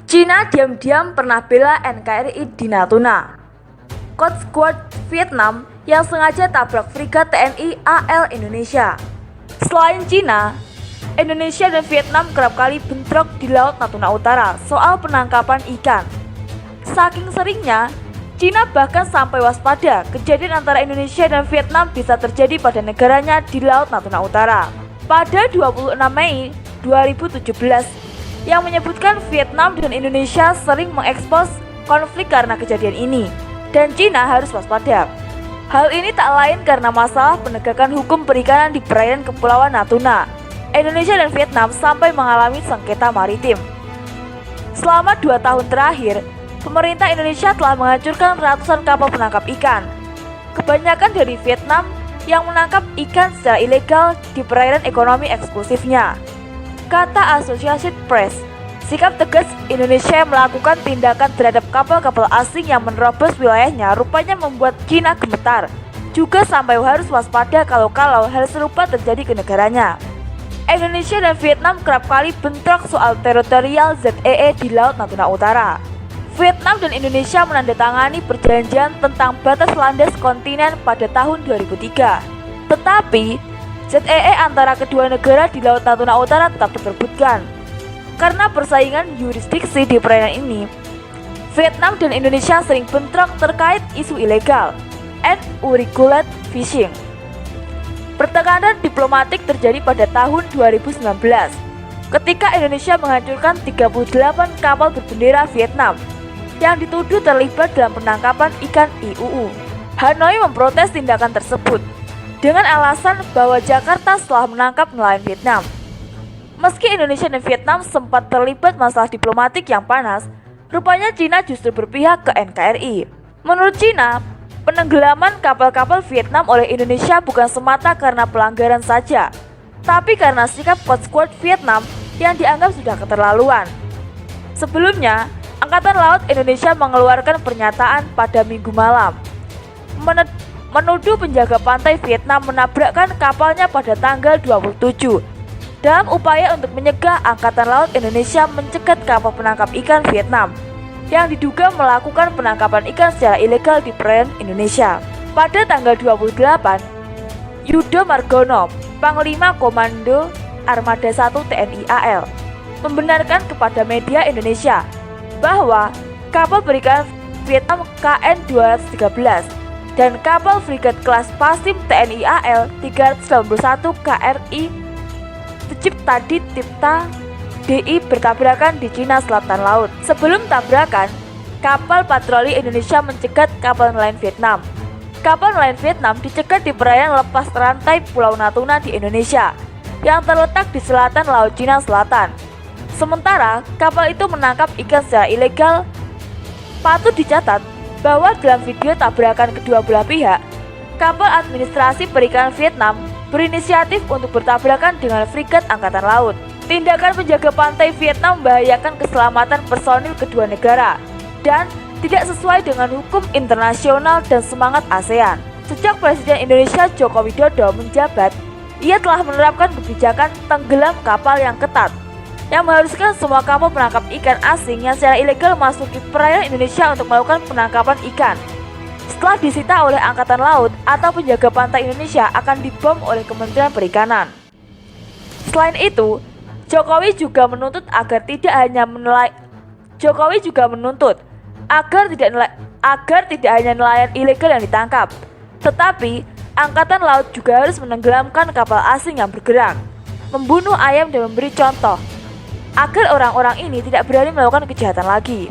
Cina diam-diam pernah bela NKRI di Natuna. Coast Guard Vietnam yang sengaja tabrak frigat TNI AL Indonesia. Selain Cina, Indonesia dan Vietnam kerap kali bentrok di Laut Natuna Utara soal penangkapan ikan. Saking seringnya, Cina bahkan sampai waspada kejadian antara Indonesia dan Vietnam bisa terjadi pada negaranya di Laut Natuna Utara. Pada 26 Mei 2017, yang menyebutkan Vietnam dan Indonesia sering mengekspos konflik karena kejadian ini, dan Cina harus waspada. Hal ini tak lain karena masalah penegakan hukum perikanan di perairan Kepulauan Natuna. Indonesia dan Vietnam sampai mengalami sengketa maritim. Selama 2 tahun terakhir, pemerintah Indonesia telah menghancurkan ratusan kapal penangkap ikan. Kebanyakan dari Vietnam yang menangkap ikan secara ilegal di perairan ekonomi eksklusifnya. Kata Associated Press, sikap tegas Indonesia yang melakukan tindakan terhadap kapal-kapal asing yang menerobos wilayahnya rupanya membuat Cina gemetar. Juga sampai harus waspada kalau hal serupa terjadi ke negaranya. Indonesia dan Vietnam kerap kali bentrok soal teritorial ZEE di Laut Natuna Utara. Vietnam dan Indonesia menandatangani perjanjian tentang batas landas kontinen pada tahun 2003. Tetapi ZEE antara kedua negara di Laut Natuna Utara tetap diperebutkan. Karena persaingan yurisdiksi di perairan ini, Vietnam dan Indonesia sering bentrok terkait isu ilegal and unregulated fishing. Pertengkaran diplomatik terjadi pada tahun 2019 ketika Indonesia menghancurkan 38 kapal berbendera Vietnam yang dituduh terlibat dalam penangkapan ikan IUU. Hanoi memprotes tindakan tersebut dengan alasan bahwa Jakarta telah menangkap nelayan Vietnam. Meski Indonesia dan Vietnam sempat terlibat masalah diplomatik yang panas, rupanya Cina justru berpihak ke NKRI. Menurut Cina, penenggelaman kapal-kapal Vietnam oleh Indonesia bukan semata karena pelanggaran saja, tapi karena sikap Coast Guard Vietnam yang dianggap sudah keterlaluan. Sebelumnya, Angkatan Laut Indonesia mengeluarkan pernyataan pada Minggu malam, menuduh penjaga pantai Vietnam menabrakkan kapalnya pada tanggal 27 dalam upaya untuk menyegah Angkatan Laut Indonesia mencegat kapal penangkap ikan Vietnam yang diduga melakukan penangkapan ikan secara ilegal di perairan Indonesia. Pada tanggal 28, Yudo Margono, Panglima Komando Armada 1 TNI AL, membenarkan kepada media Indonesia bahwa kapal berikan Vietnam KN-213 dan kapal frigat kelas Pasim TNI AL 391 KRI Tadi Tipta DI bertabrakan di Cina Selatan Laut. Sebelum tabrakan, kapal patroli Indonesia mencegat kapal nelayan Vietnam. Kapal nelayan Vietnam dicegat di perairan lepas rantai Pulau Natuna di Indonesia yang terletak di selatan Laut Cina Selatan. Sementara kapal itu menangkap ikan secara ilegal. Patut dicatat bahwa dalam video tabrakan kedua belah pihak, kapal administrasi perikanan Vietnam berinisiatif untuk bertabrakan dengan frigat Angkatan Laut. Tindakan penjaga pantai Vietnam membahayakan keselamatan personil kedua negara dan tidak sesuai dengan hukum internasional dan semangat ASEAN. Sejak Presiden Indonesia Joko Widodo menjabat, ia telah menerapkan kebijakan tenggelam kapal yang ketat yang mengharuskan semua kapal penangkap ikan asing yang secara ilegal memasuki perairan Indonesia untuk melakukan penangkapan ikan. Setelah disita oleh Angkatan Laut atau penjaga pantai Indonesia akan dibom oleh Kementerian Perikanan. Selain itu, Jokowi juga menuntut agar tidak hanya nelayan ilegal yang ditangkap, tetapi Angkatan Laut juga harus menenggelamkan kapal asing yang bergerak, membunuh ayam dan memberi contoh agar orang-orang ini tidak berani melakukan kejahatan lagi.